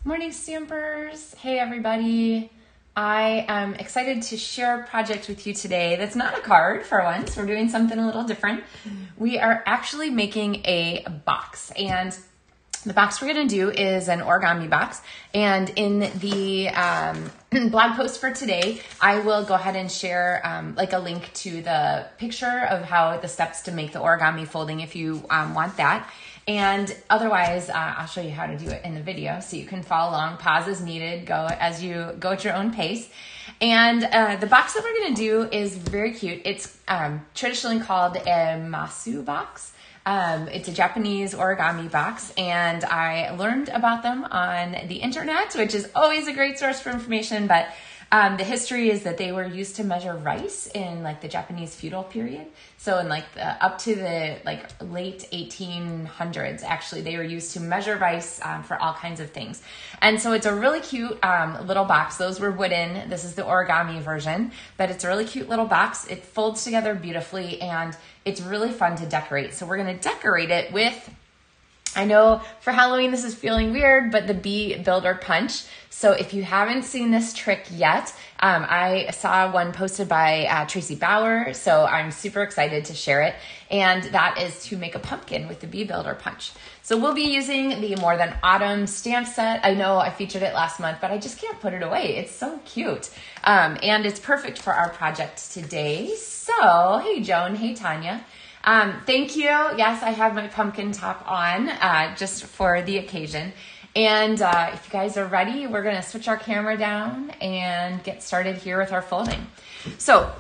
Morning Stampers! Hey everybody! I am excited to share a project with you today that's not a card for once. We're doing something a little different. We are actually making a box, and the box we're going to do is an origami box. And in the blog post for today, I will go ahead and share like a link to the picture of how the steps to make the origami folding if you want that. And otherwise, I'll show you how to do it in the video so you can follow along, pause as needed, go as you go at your own pace. And the box that we're going to do is very cute. It's traditionally called a masu box. It's a Japanese origami box, and I learned about them on the internet, which is always a great source for information, but the history is that they were used to measure rice in like the Japanese feudal period. So in like up to the like late 1800s, actually, they were used to measure rice for all kinds of things. And so it's a really cute little box. Those were wooden. This is the origami version, but it's a really cute little box. It folds together beautifully, and it's really fun to decorate. So we're going to decorate it with, I know for Halloween this is feeling weird, but the bee builder punch. So if you haven't seen this trick yet, I saw one posted by Tracy Bauer, so I'm super excited to share it. And that is to make a pumpkin with the bee builder punch. So we'll be using the More Than Autumn stamp set. I know I featured it last month, but I just can't put it away. It's so cute. And it's perfect for our project today. So, hey Joan, hey Tanya. Thank you. Yes, I have my pumpkin top on just for the occasion. And if you guys are ready, we're going to switch our camera down and get started here with our folding. So,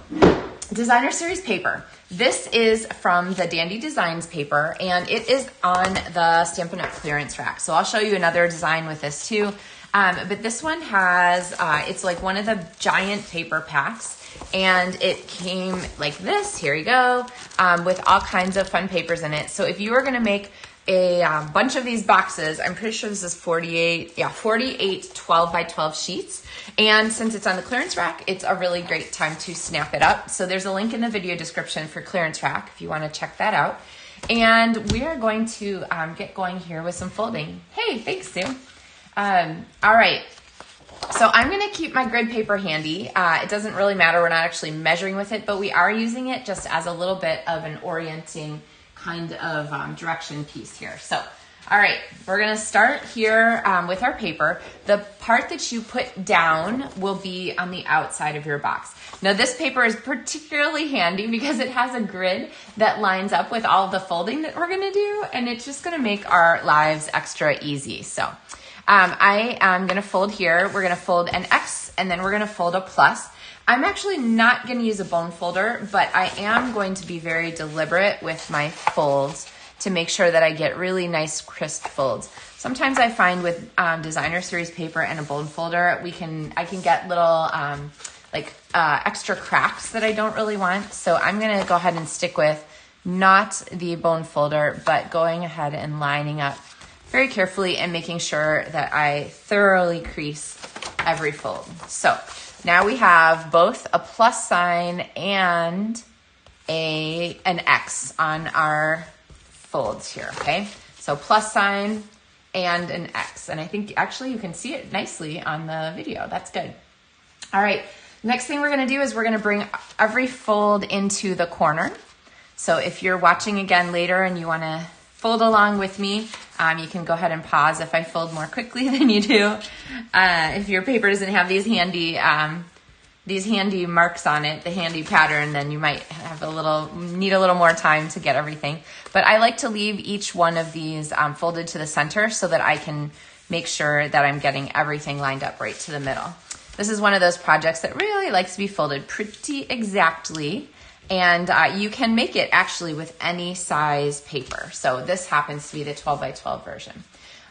Designer Series paper. This is from the Dandy Designs paper, and it is on the Stampin' Up! Clearance rack. So I'll show you another design with this too. But this one has, it's like one of the giant paper packs. And it came like this, here you go, with all kinds of fun papers in it. So if you were going to make a bunch of these boxes, I'm pretty sure this is 48 12 by 12 sheets. And since it's on the clearance rack, it's a really great time to snap it up. So there's a link in the video description for clearance rack if you want to check that out. And we are going to get going here with some folding. Hey, thanks, Sue. All right. So I'm going to keep my grid paper handy. It doesn't really matter. We're not actually measuring with it, but we are using it just as a little bit of an orienting kind of direction piece here. So, all right, we're going to start here with our paper. The part that you put down will be on the outside of your box. Now, this paper is particularly handy because it has a grid that lines up with all the folding that we're going to do, and it's just going to make our lives extra easy. So, I am going to fold here. We're going to fold an X, and then we're going to fold a plus. I'm actually not going to use a bone folder, but I am going to be very deliberate with my folds to make sure that I get really nice, crisp folds. Sometimes I find with Designer Series paper and a bone folder, I can get little extra cracks that I don't really want. So I'm going to go ahead and stick with not the bone folder, but going ahead and lining up very carefully and making sure that I thoroughly crease every fold. So now we have both a plus sign and an X on our folds here, okay? So plus sign and an X. And I think actually you can see it nicely on the video. That's good. All right, next thing we're gonna do is we're gonna bring every fold into the corner. So if you're watching again later and you wanna fold along with me, you can go ahead and pause if I fold more quickly than you do. If your paper doesn't have these handy marks on it, the handy pattern, then you might have need a little more time to get everything. But I like to leave each one of these folded to the center so that I can make sure that I'm getting everything lined up right to the middle. This is one of those projects that really likes to be folded pretty exactly. And you can make it actually with any size paper. So this happens to be the 12 by 12 version.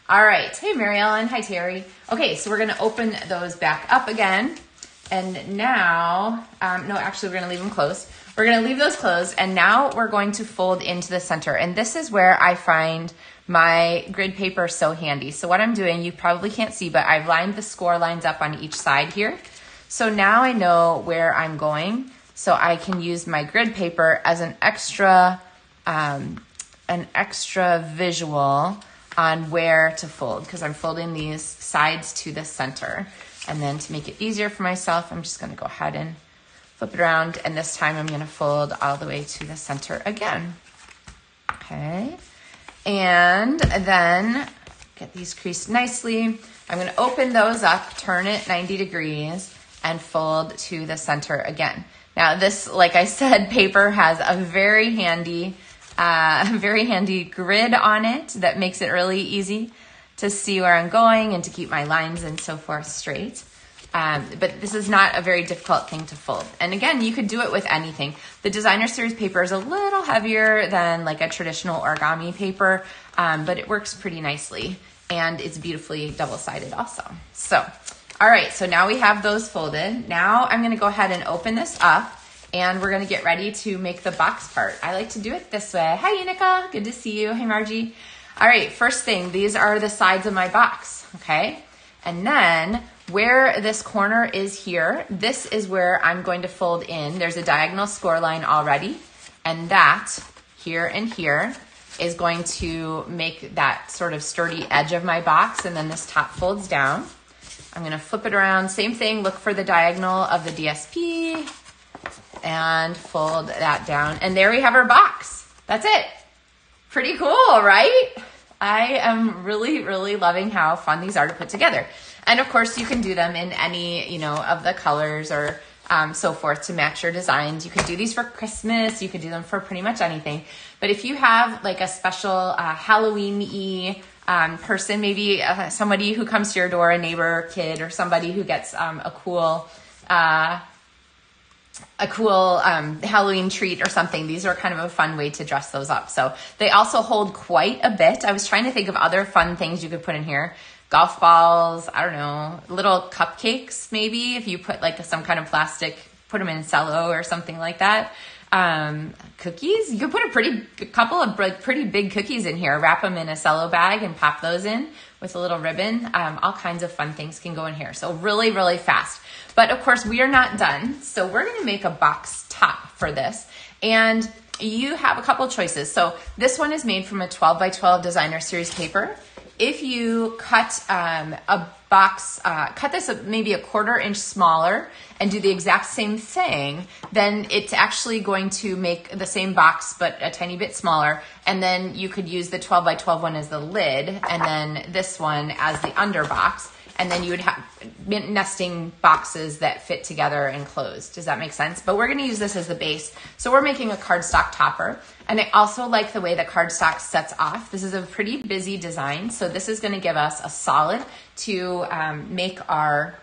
All right. Hey, Mary Ellen. Hi, Terry. Okay, so we're going to open those back up again. And now, no, actually, we're going to leave them closed. We're going to leave those closed. And now we're going to fold into the center. And this is where I find my grid paper so handy. So what I'm doing, you probably can't see, but I've lined the score lines up on each side here. So now I know where I'm going. So I can use my grid paper as an extra visual on where to fold because I'm folding these sides to the center. And then to make it easier for myself, I'm just gonna go ahead and flip it around, and this time I'm gonna fold all the way to the center again. Okay, and then get these creased nicely. I'm gonna open those up, turn it 90 degrees, and fold to the center again. Now this, like I said, paper has a very handy grid on it that makes it really easy to see where I'm going and to keep my lines and so forth straight. But this is not a very difficult thing to fold. And again, you could do it with anything. The designer series paper is a little heavier than like a traditional origami paper, but it works pretty nicely and it's beautifully double-sided also. So, all right, so now we have those folded. Now I'm gonna go ahead and open this up and we're gonna get ready to make the box part. I like to do it this way. Hi, Unica, good to see you. Hey, Margie. All right, first thing, these are the sides of my box, okay? And then where this corner is here, this is where I'm going to fold in. There's a diagonal score line already, and that here and here is going to make that sort of sturdy edge of my box, and then this top folds down. I'm gonna flip it around, same thing, look for the diagonal of the DSP, and fold that down, and there we have our box. That's it. Pretty cool, right? I am really, really loving how fun these are to put together. And of course, you can do them in any, of the colors or so forth to match your designs. You could do these for Christmas. You could do them for pretty much anything. But if you have like a special Halloween-y person, maybe somebody who comes to your door, a neighbor, kid, or somebody who gets a cool Halloween treat or something. These are kind of a fun way to dress those up. So they also hold quite a bit. I was trying to think of other fun things you could put in here. Golf balls, I don't know, little cupcakes maybe, if you put like some kind of plastic, put them in cello or something like that. Cookies, you could put a couple of pretty big cookies in here, wrap them in a cello bag and pop those in with a little ribbon. All kinds of fun things can go in here. So really, really fast. But of course we are not done. So we're gonna make a box top for this. And you have a couple choices. So this one is made from a 12 by 12 designer series paper. If you cut a box, cut this maybe a 1/4 inch smaller and do the exact same thing, then it's actually going to make the same box but a tiny bit smaller. And then you could use the 12 by 12 one as the lid and then this one as the under box. And then you would have nesting boxes that fit together and close. Does that make sense? But we're gonna use this as the base. So we're making a cardstock topper. And I also like the way the cardstock sets off. This is a pretty busy design. So this is gonna give us a solid to make a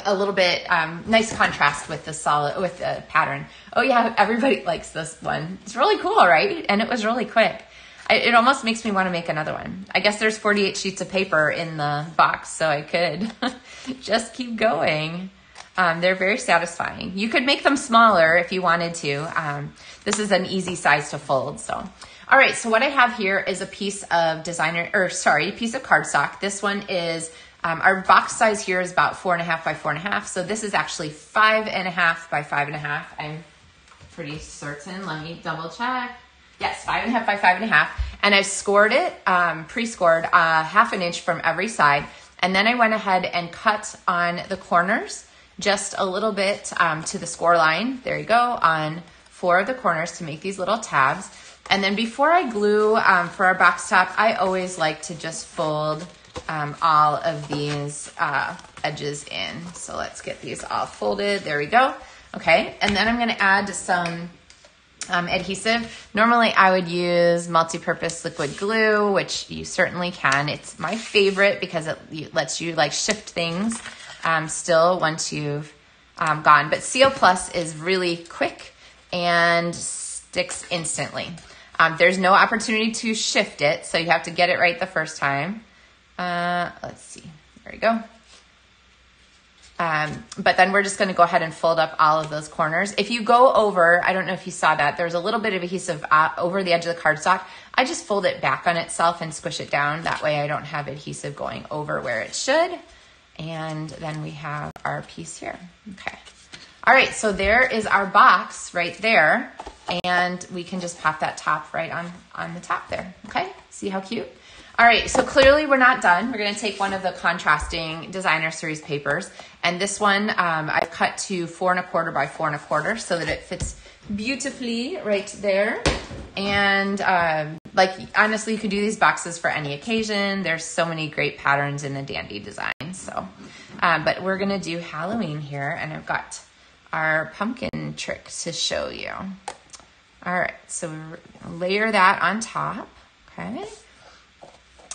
little bit nice contrast with the solid, with the pattern. Oh yeah, everybody likes this one. It's really cool, right? And it was really quick. It almost makes me want to make another one. I guess there's 48 sheets of paper in the box, so I could just keep going. They're very satisfying. You could make them smaller if you wanted to. This is an easy size to fold. So, all right. So what I have here is a piece of piece of cardstock. This one is our box size here is about 4.5 by 4.5. So this is actually 5.5 by 5.5. I'm pretty certain. Let me double check. Yes, 5.5 by 5.5. And I've scored it, pre-scored 1/2 inch from every side. And then I went ahead and cut on the corners just a little bit to the score line. There you go, on 4 of the corners to make these little tabs. And then before I glue for our box top, I always like to just fold all of these edges in. So let's get these all folded. There we go. Okay, and then I'm gonna add some adhesive. Normally I would use multi-purpose liquid glue, which you certainly can. It's my favorite because it lets you like shift things still once you've gone. But CO Plus is really quick and sticks instantly. There's no opportunity to shift it, so you have to get it right the first time. Let's see, there we go. But then we're just going to go ahead and fold up all of those corners. If you go over, I don't know if you saw that, there's a little bit of adhesive over the edge of the cardstock. I just fold it back on itself and squish it down. That way I don't have adhesive going over where it should. And then we have our piece here. Okay. All right, so there is our box right there. And we can just pop that top right on the top there. Okay, see how cute? All right, so clearly we're not done. We're gonna take one of the contrasting designer series papers, and this one I've cut to 4 1/4 by 4 1/4 so that it fits beautifully right there. And like honestly, you could do these boxes for any occasion. There's so many great patterns in the Dandy Designs. So, but we're gonna do Halloween here, and I've got our pumpkin trick to show you. All right, so we layer that on top, okay?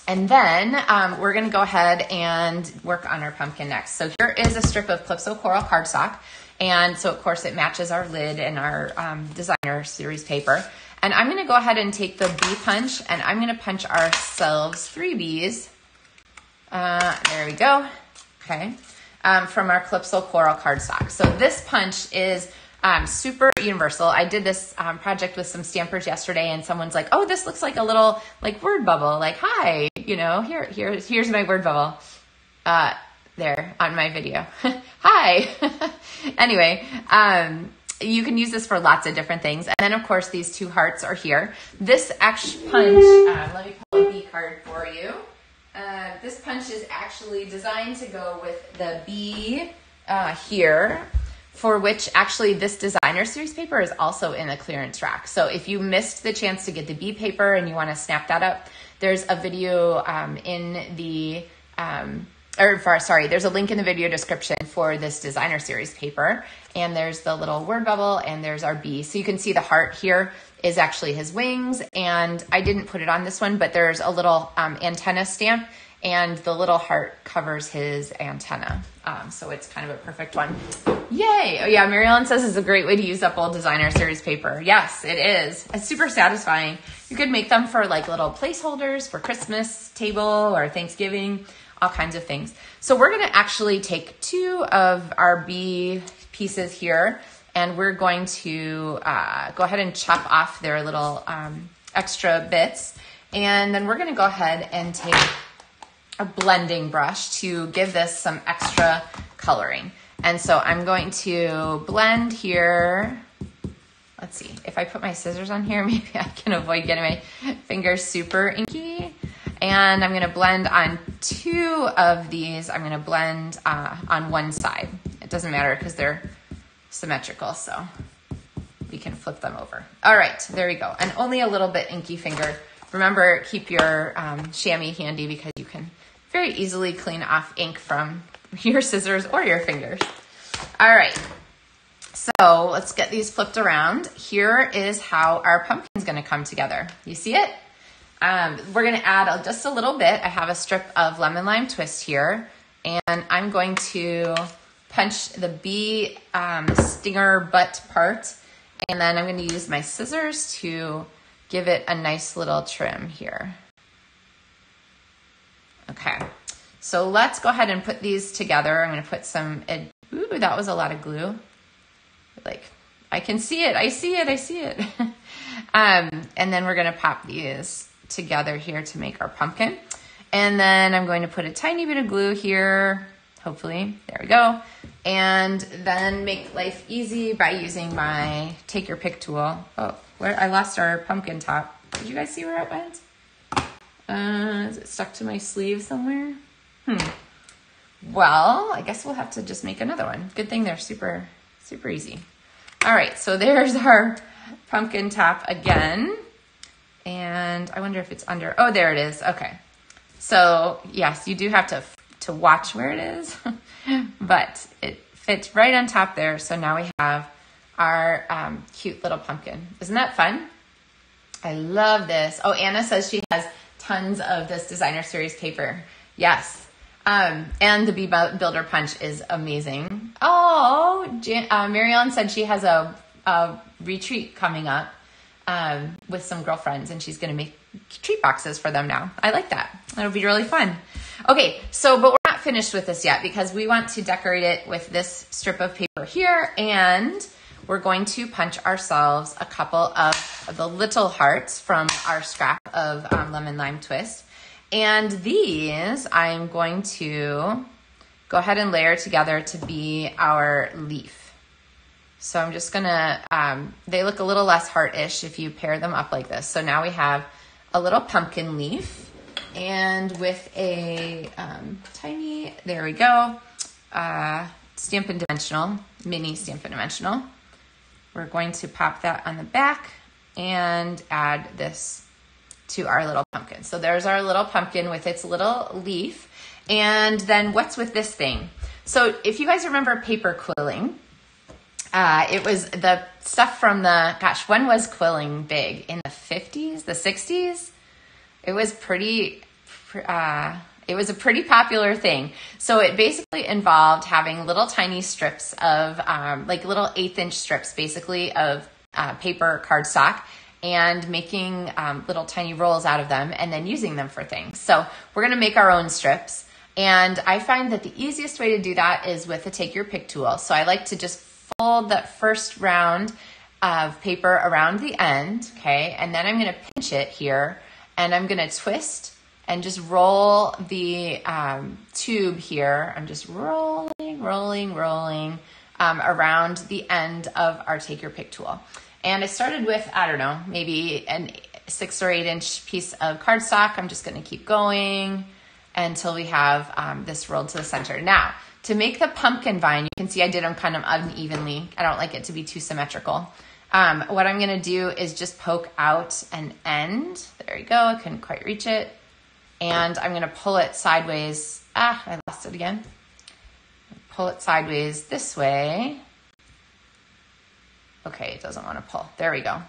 And then we're gonna go ahead and work on our pumpkin next. So here is a strip of Calypso Coral cardstock. And so of course it matches our lid and our designer series paper. And I'm gonna go ahead and take the bee punch, and I'm gonna punch ourselves 3 bees. There we go, okay. From our Calypso Coral cardstock. So this punch is super universal. I did this project with some stampers yesterday, and someone's like, "Oh, this looks like a little like word bubble." Like, "Hi, you know, here's my word bubble." There on my video. Hi. Anyway, you can use this for lots of different things. And then of course these 2 hearts are here. This actually punch. Let me pull a bee card for you. This punch is actually designed to go with the bee here, for which actually this designer series paper is also in the clearance rack. So if you missed the chance to get the bee paper and you want to snap that up, there's a video in the, there's a link in the video description for this designer series paper. And there's the little word bubble, and there's our bee. So you can see the heart here is actually his wings, and I didn't put it on this one, but there's a little antenna stamp, and the little heart covers his antenna. So it's kind of a perfect one. Yay! Oh yeah, Mary Ellen says it's a great way to use up old designer series paper. Yes, it is. It's super satisfying. You could make them for like little placeholders for Christmas table or Thanksgiving, all kinds of things. So we're gonna actually take 2 of our bee pieces here, and we're going to go ahead and chop off their little extra bits. And then we're gonna go ahead and take a blending brush to give this some extra coloring. And so I'm going to blend here. Let's see, if I put my scissors on here, maybe I can avoid getting my fingers super inky. And I'm gonna blend on 2 of these. I'm gonna blend on one side. It doesn't matter because they're symmetrical, so we can flip them over. All right, there we go. And only a little bit inky finger. Remember, keep your chamois handy because you can very easily clean off ink from your scissors or your fingers. All right, so let's get these flipped around. Here is how our pumpkin's gonna come together. You see it? We're gonna add just a little bit. I have a strip of lemon lime twist here, and I'm going to punch the bee stinger butt part, and then I'm gonna use my scissors to give it a nice little trim here. Okay, so let's go ahead and put these together. I'm gonna put some, ooh, that was a lot of glue. Like, I can see it, I see it, I see it. And then we're gonna pop these together here to make our pumpkin. And then I'm going to put a tiny bit of glue here, hopefully, there we go. And then make life easy by using my take your pick tool. Oh, where I lost our pumpkin top. Did you guys see where it went? Is it stuck to my sleeve somewhere? Well, I guess we'll have to just make another one. Good thing they're super, super easy. All right, so there's our pumpkin top again. And I wonder if it's under, oh, there it is, okay. So yes, you do have to watch where it is, but it fits right on top there. So now we have our cute little pumpkin. Isn't that fun? I love this. Oh, Anna says she has tons of this designer series paper. Yes. And the Bee Builder Punch is amazing. Oh, Mary Ellen said she has a retreat coming up with some girlfriends, and she's going to make treat boxes for them now. I like that. That'll be really fun. Okay, so, but we're not finished with this yet because we want to decorate it with this strip of paper here, and we're going to punch ourselves a couple of the little hearts from our scrap of lemon lime twist. And these I'm going to go ahead and layer together to be our leaf. So I'm just gonna, they look a little less heart-ish if you pair them up like this. So now we have a little pumpkin leaf, And with a tiny, there we go, Stampin' Dimensional, mini Stampin' Dimensional. We're going to pop that on the back and add this to our little pumpkin. So there's our little pumpkin with its little leaf. And then what's with this thing? So if you guys remember paper quilling, it was the stuff from the, gosh, when was quilling big? In the 50s, the 60s? It was a pretty popular thing. So it basically involved having little tiny strips of, like little 1/8-inch strips, basically, of paper cardstock, and making little tiny rolls out of them and then using them for things. So we're gonna make our own strips. And I find that the easiest way to do that is with a take your pick tool. So I like to just fold that first round of paper around the end, okay? And then I'm gonna pinch it here, and I'm gonna twist and just roll the tube here. I'm just rolling around the end of our take your pick tool. And I started with, I don't know, maybe a 6 or 8-inch piece of cardstock. I'm just gonna keep going until we have this rolled to the center. Now, to make the pumpkin vine, you can see I did them kind of unevenly. I don't like it to be too symmetrical. What I'm gonna do is just poke out an end. There we go, I couldn't quite reach it. And I'm gonna pull it sideways. I lost it again. Pull it sideways this way. Okay, it doesn't wanna pull. There we go.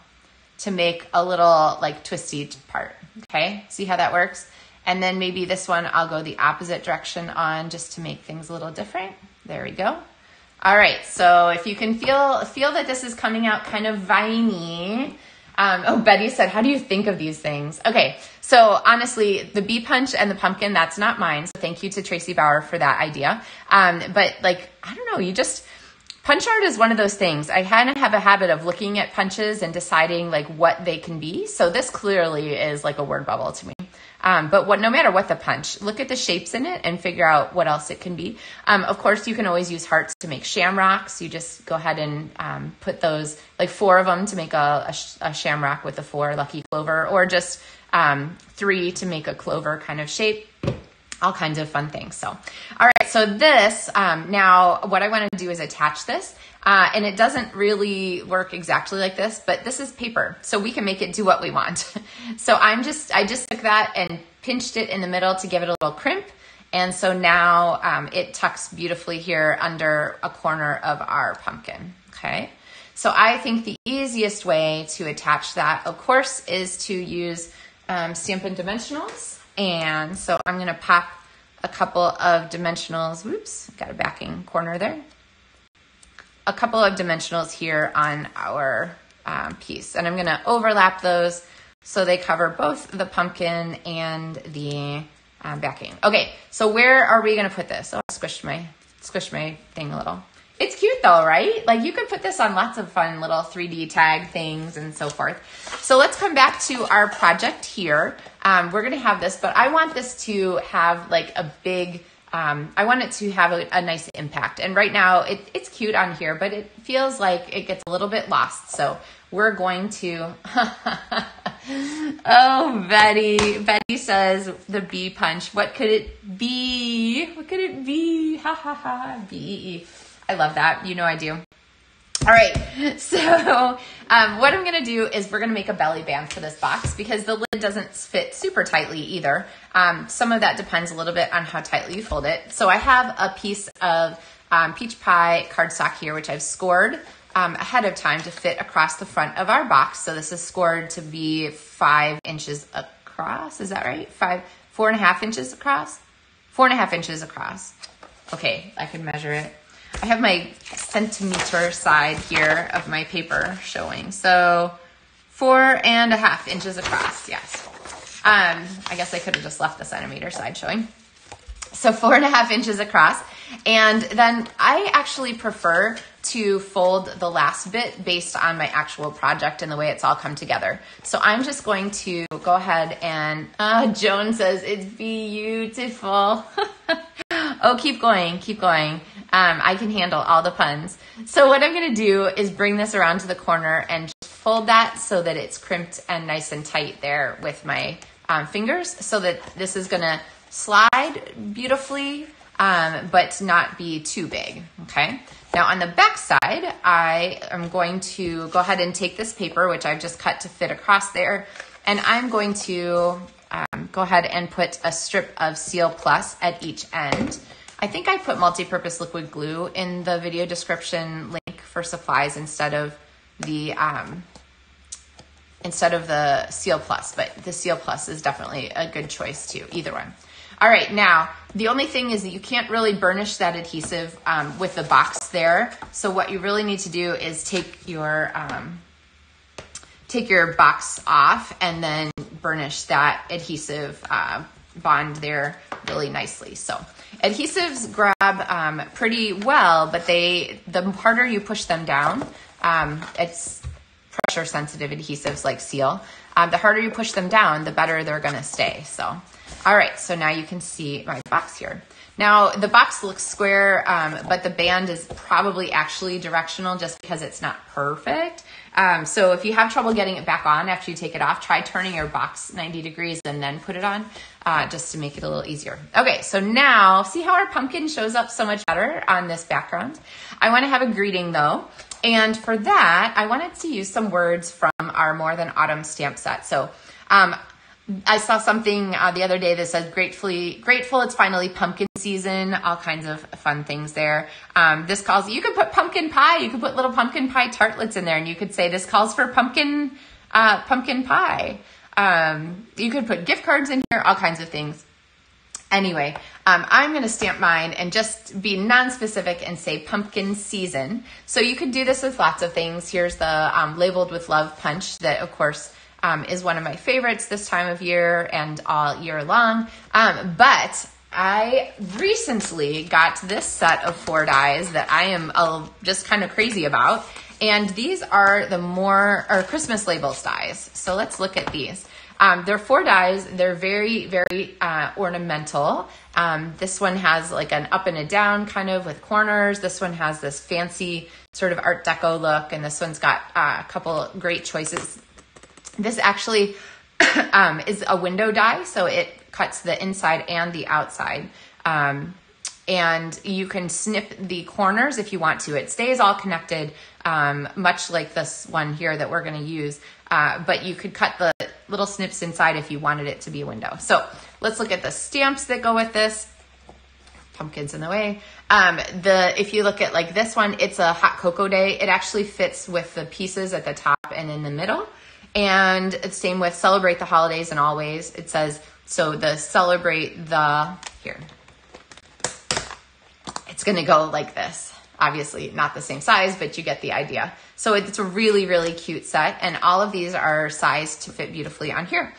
To make a little like twisty part, okay? See how that works? And then maybe this one, I'll go the opposite direction on just to make things a little different. There we go. All right, so if you can feel that this is coming out kind of viney. Oh, Betty said, how do you think of these things? Okay, so honestly, the bee punch and the pumpkin, that's not mine. So thank you to Tracy Bauer for that idea. But like, I don't know, punch art is one of those things. I kind of have a habit of looking at punches and deciding like what they can be. So this clearly is like a word bubble to me. But no matter what the punch, look at the shapes in it and figure out what else it can be. Of course, you can always use hearts to make shamrocks. You just go ahead and put those, like 4 of them to make a shamrock with the 4 lucky clover, or just 3 to make a clover kind of shape. All kinds of fun things. So, all right, so this, now what I want to do is attach this. And it doesn't really work exactly like this, but this is paper, so we can make it do what we want. So I just took that and pinched it in the middle to give it a little crimp. And so now it tucks beautifully here under a corner of our pumpkin, okay? So I think the easiest way to attach that, of course, is to use Stampin' Dimensionals. And so I'm gonna pop a couple of dimensionals, whoops, got a backing corner there. A couple of dimensionals here on our piece. And I'm gonna overlap those so they cover both the pumpkin and the backing. Okay, so where are we gonna put this? Oh, I squished my thing a little. It's cute though, right? Like you could put this on lots of fun little 3D tag things and so forth. So let's come back to our project here. We're gonna have this, but I want this to have like a big, I want it to have a nice impact. And right now it's cute on here, but it feels like it gets a little bit lost. So we're going to, oh, Betty says the bee punch. What could it be? What could it be? Ha ha ha, bee. I love that. You know I do. All right, so what I'm gonna do is we're gonna make a belly band for this box because the lid doesn't fit super tightly either. Some of that depends a little bit on how tightly you fold it. So I have a piece of peach pie cardstock here, which I've scored ahead of time to fit across the front of our box. So this is scored to be 5 inches across, is that right? 4.5 inches across? 4.5 inches across. Okay, I can measure it. I have my centimeter side here of my paper showing. So 4.5 inches across, yes. I guess I could have just left the centimeter side showing. So 4.5 inches across. And then I actually prefer to fold the last bit based on my actual project and the way it's all come together. So I'm just going to go ahead and, Joan says, it's beautiful. Oh, keep going, keep going. I can handle all the puns. So what I'm gonna do is bring this around to the corner and just fold that so that it's crimped and nice and tight there with my fingers so that this is gonna slide beautifully, but not be too big, okay? Now on the back side, I am going to go ahead and take this paper, which I've just cut to fit across there, and I'm going to go ahead and put a strip of Seal Plus at each end. I think I put multi-purpose liquid glue in the video description link for supplies instead of the Seal Plus, but the Seal Plus is definitely a good choice too, either one. All right, now the only thing is that you can't really burnish that adhesive with the box there. So what you really need to do is take your box off and then burnish that adhesive bond there really nicely. So adhesives grab pretty well, but the harder you push them down, it's pressure sensitive adhesives like Seal. The harder you push them down, the better they're gonna stay. So, all right, so now you can see my box here. Now the box looks square, but the band is probably actually directional just because it's not perfect. So if you have trouble getting it back on after you take it off, try turning your box 90 degrees and then put it on, just to make it a little easier. Okay, so now see how our pumpkin shows up so much better on this background? I wanna have a greeting though. And for that, I wanted to use some words from our More Than Autumn stamp set. So I saw something the other day that says grateful it's finally pumpkin season, all kinds of fun things there. This calls, you could put pumpkin pie, you could put little pumpkin pie tartlets in there, and you could say this calls for pumpkin pie. You could put gift cards in here, all kinds of things. Anyway, I'm going to stamp mine and just be non-specific and say pumpkin season. So you could do this with lots of things. Here's the Labeled with Love punch that, of course, is one of my favorites this time of year and all year long. But I recently got this set of 4 dies that I am just kind of crazy about. And these are the Christmas labels dies. So let's look at these. They're 4 dies. They're very, very ornamental. This one has like an up and a down kind of with corners. This one has this fancy sort of Art Deco look. And this one's got a couple great choices. This actually is a window die, so it cuts the inside and the outside. And you can snip the corners if you want to. It stays all connected, much like this one here that we're going to use. But you could cut the little snips inside if you wanted it to be a window. So let's look at the stamps that go with this. Pumpkins in the way. If you look at like this one, it's a hot cocoa day. It actually fits with the pieces at the top and in the middle. And it's same with celebrate the holidays and always. It says, so here. It's going to go like this. Obviously not the same size, but you get the idea. So it's a really, really cute set. And all of these are sized to fit beautifully on here.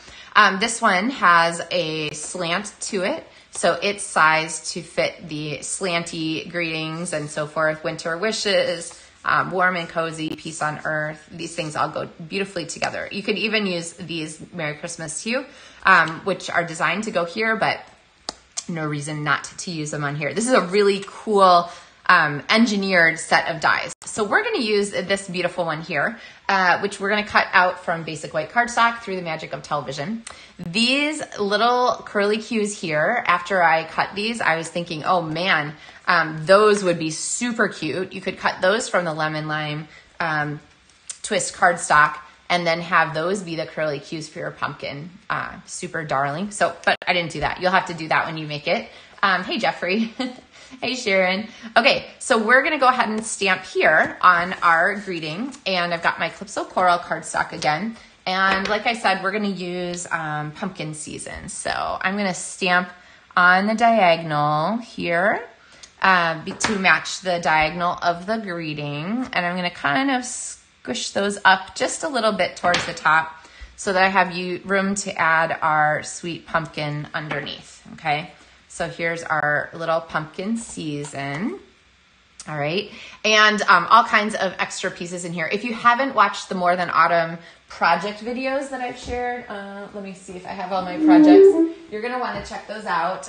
This one has a slant to it. So it's sized to fit the slanty greetings and so forth, winter wishes, warm and cozy, peace on earth. These things all go beautifully together. You could even use these Merry Christmas to you, which are designed to go here, but no reason not to use them on here. This is a really cool engineered set of dies. So we're going to use this beautiful one here, which we're going to cut out from basic white cardstock through the magic of television. These little curly cues here, after I cut these, I was thinking, oh man, those would be super cute. You could cut those from the lemon lime twist cardstock and then have those be the curly cues for your pumpkin. Super darling. So, but I didn't do that. You'll have to do that when you make it. Hey, Jeffrey. Hey, Sharon. Okay, so we're going to go ahead and stamp here on our greeting. And I've got my Calypso Coral cardstock again. And like I said, we're going to use pumpkin season. So I'm going to stamp on the diagonal here to match the diagonal of the greeting. And I'm going to kind of squish those up just a little bit towards the top so that I have room to add our sweet pumpkin underneath, okay? So here's our little pumpkin season. All right. And all kinds of extra pieces in here. If you haven't watched the More Than Autumn project videos that I've shared, let me see if I have all my projects. You're going to want to check those out.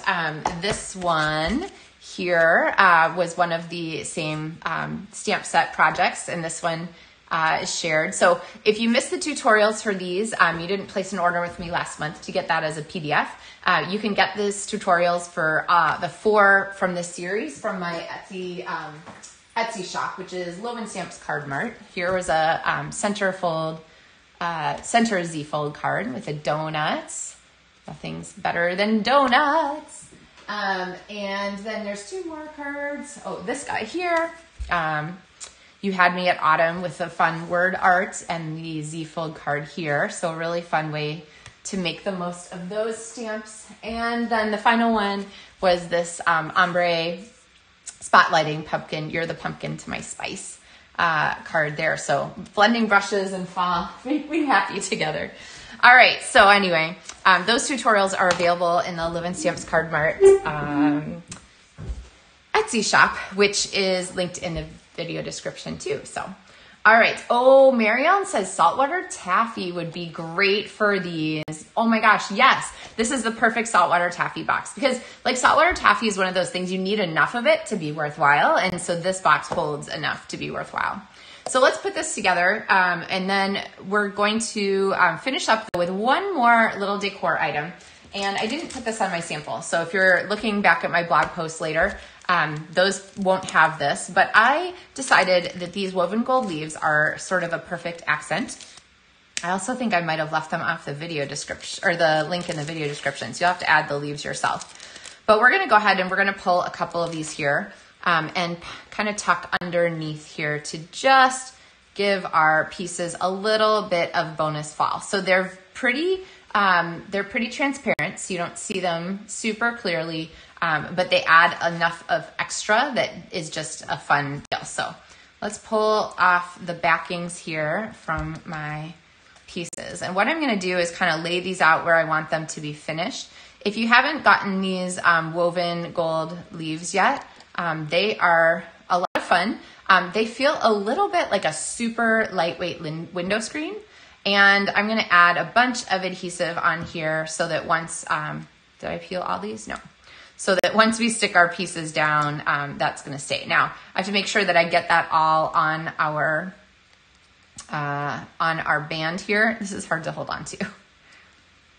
This one here was one of the same stamp set projects. And this one is shared. So if you missed the tutorials for these, you didn't place an order with me last month to get that as a PDF. You can get these tutorials for the 4 from this series from my Etsy shop, which is LovenStamps Card Mart. Here was a center Z fold card with a donuts. Nothing's better than donuts. And then there's 2 more cards. Oh, this guy here. You had me at autumn with the fun word art and the Z fold card here. So a really fun way to make the most of those stamps. And then the final one was this ombre spotlighting pumpkin. You're the pumpkin to my spice card there. So blending brushes and fall make me happy together. All right. So anyway, those tutorials are available in the LovenStamps Card Mart Etsy shop, which is linked in the video description too. So, all right. Oh, Marielle says saltwater taffy would be great for these. Oh my gosh. Yes. This is the perfect saltwater taffy box because like saltwater taffy is one of those things you need enough of it to be worthwhile. And so this box holds enough to be worthwhile. So let's put this together. And then we're going to finish up with one more little decor item. And I didn't put this on my sample. So if you're looking back at my blog post later, those won't have this, but I decided that these woven gold leaves are sort of a perfect accent. I also think I might have left them off the video description or the link in the video description. So you'll have to add the leaves yourself, but we're going to go ahead and we're going to pull a couple of these here, and kind of tuck underneath here to just give our pieces a little bit of bonus fall. So they're pretty transparent. So you don't see them super clearly. But they add enough of extra that is just a fun deal. So let's pull off the backings here from my pieces. And what I'm going to do is kind of lay these out where I want them to be finished. If you haven't gotten these woven gold leaves yet, they are a lot of fun. They feel a little bit like a super lightweight window screen. And I'm going to add a bunch of adhesive on here so that once, did I peel all these? No. So that once we stick our pieces down, that's going to stay. Now, I have to make sure that I get that all on our band here. This is hard to hold on to.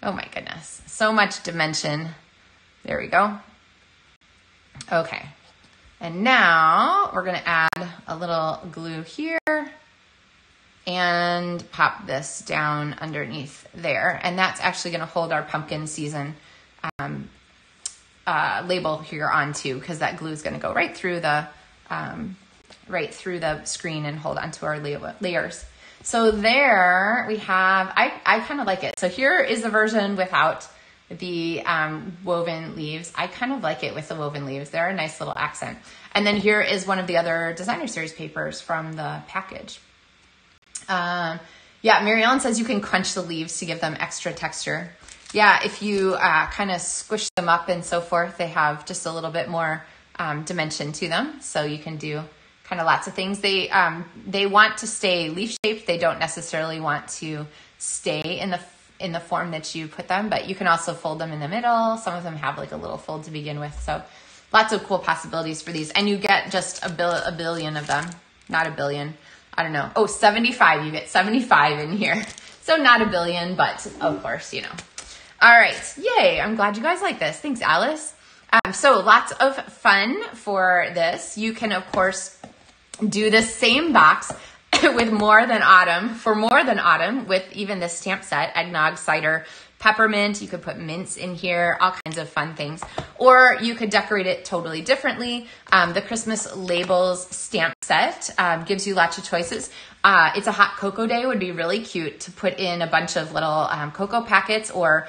Oh my goodness. So much dimension. There we go. Okay. And now we're going to add a little glue here and pop this down underneath there. And that's actually going to hold our pumpkin season label here on too, because that glue is going to go right through the screen and hold onto our layers. So there we have, I kind of like it. So here is the version without the woven leaves. I kind of like it with the woven leaves. They're a nice little accent. And then here is one of the other designer series papers from the package. Yeah, Mary Ellen says you can crunch the leaves to give them extra texture. Yeah, if you kind of squish them up and so forth, they have just a little bit more dimension to them. So you can do kind of lots of things. They want to stay leaf shaped. They don't necessarily want to stay in the form that you put them, but you can also fold them in the middle. Some of them have like a little fold to begin with. So lots of cool possibilities for these. And you get just a billion of them. Not a billion. I don't know. Oh, 75. You get 75 in here. So not a billion, but of course, you know. All right. Yay. I'm glad you guys like this. Thanks, Alice. So lots of fun for this. You can, of course, do the same box with More Than Autumn with even this stamp set, eggnog, cider, peppermint. You could put mints in here, all kinds of fun things. Or you could decorate it totally differently. The Christmas Labels stamp set gives you lots of choices. It's a hot cocoa day would be really cute to put in a bunch of little cocoa packets or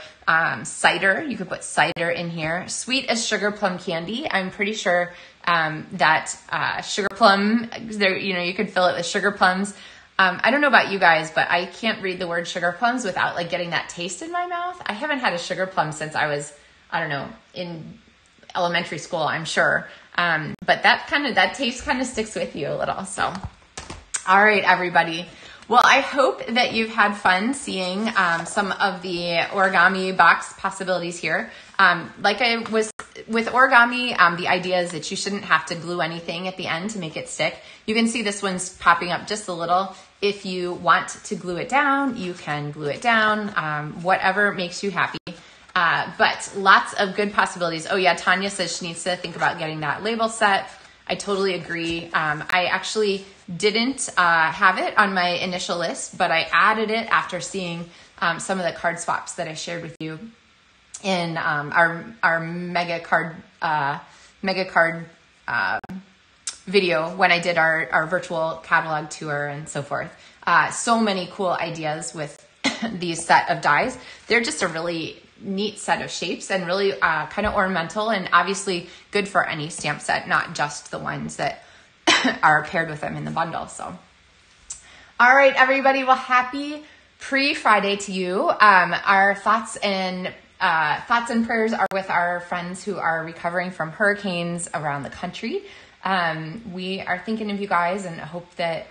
cider. You could put cider in here. Sweet as sugar plum candy. I'm pretty sure that sugar plum, there, you know, you could fill it with sugar plums. I don't know about you guys, but I can't read the word sugar plums without like getting that taste in my mouth. I haven't had a sugar plum since I was, I don't know, in elementary school, I'm sure. But that taste kind of sticks with you a little. So, all right, everybody. Well, I hope that you've had fun seeing some of the origami box possibilities here. Like I was with origami, the idea is that you shouldn't have to glue anything at the end to make it stick. You can see this one's popping up just a little. if you want to glue it down, you can glue it down, whatever makes you happy. But lots of good possibilities. Oh yeah, Tanya says she needs to think about getting that label set. I totally agree. I actually didn't have it on my initial list, but I added it after seeing some of the card swaps that I shared with you in our mega card video when I did our virtual catalog tour and so forth. So many cool ideas with these set of dies. They're just a really neat set of shapes and really kind of ornamental and obviously good for any stamp set, not just the ones that are paired with them in the bundle. So, all right, everybody. Well, happy pre-Friday to you. Our thoughts and prayers are with our friends who are recovering from hurricanes around the country. We are thinking of you guys and hope that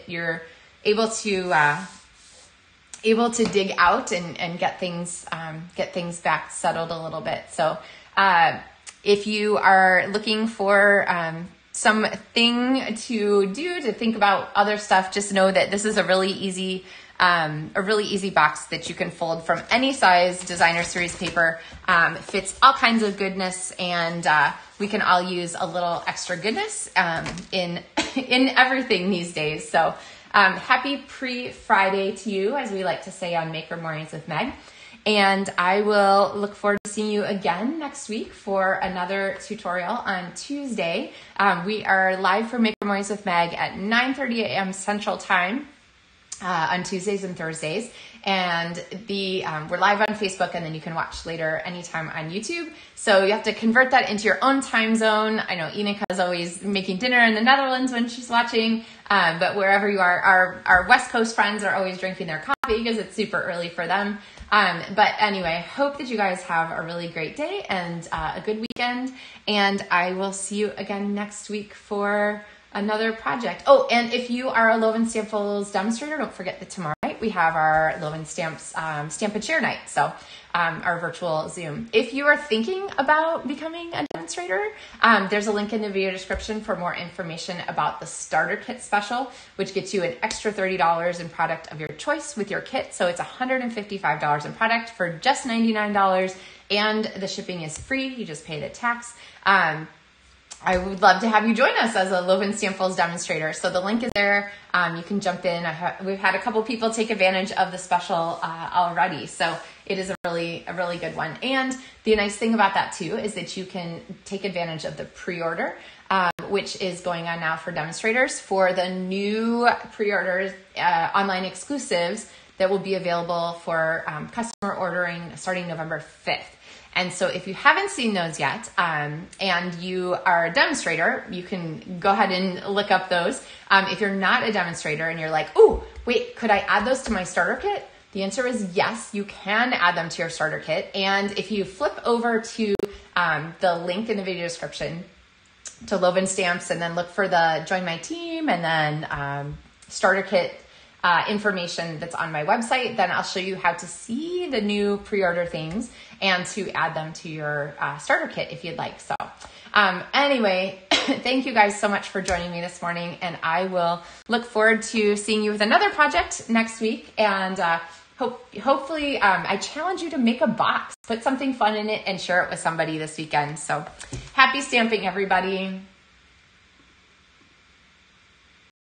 you're able to dig out and get things back settled a little bit. So if you are looking for something to do to think about other stuff, just know that this is a really easy box that you can fold from any size designer series paper. Fits all kinds of goodness, and we can all use a little extra goodness in everything these days. So happy pre-Friday to you, as we like to say on Maker Mornings with Meg. And I will look forward to seeing you again next week for another tutorial on Tuesday. We are live for Maker Mornings with Meg at 9:30 a.m. Central Time on Tuesdays and Thursdays. And we're live on Facebook, and then you can watch later anytime on YouTube. So you have to convert that into your own time zone. I know Enika is always making dinner in the Netherlands when she's watching, but wherever you are, our West Coast friends are always drinking their coffee because it's super early for them. But anyway, hope that you guys have a really great day and a good weekend. And I will see you again next week for another project. Oh, and if you are a LovenStamps demonstrator, don't forget that tomorrow night we have our LovenStamps Stamp and Share night. So our virtual Zoom. If you are thinking about becoming a demonstrator, there's a link in the video description for more information about the starter kit special, which gets you an extra $30 in product of your choice with your kit. So it's $155 in product for just $99, and the shipping is free. You just pay the tax. I would love to have you join us as a LovenStamps demonstrator. So the link is there. You can jump in. We've had a couple people take advantage of the special already. So it is a really good one. And the nice thing about that too is that you can take advantage of the pre-order, which is going on now for demonstrators for the new pre-orders, online exclusives that will be available for customer ordering starting November 5th. And so if you haven't seen those yet, and you are a demonstrator, you can go ahead and look up those. If you're not a demonstrator and you're like, oh, wait, could I add those to my starter kit? The answer is yes, you can add them to your starter kit. And if you flip over to the link in the video description to LovenStamps and then look for the Join My Team and then starter kit information that's on my website, then I'll show you how to see the new pre-order things and to add them to your starter kit if you'd like. So anyway, thank you guys so much for joining me this morning, and I will look forward to seeing you with another project next week. And hopefully I challenge you to make a box, put something fun in it, and share it with somebody this weekend. So happy stamping, everybody.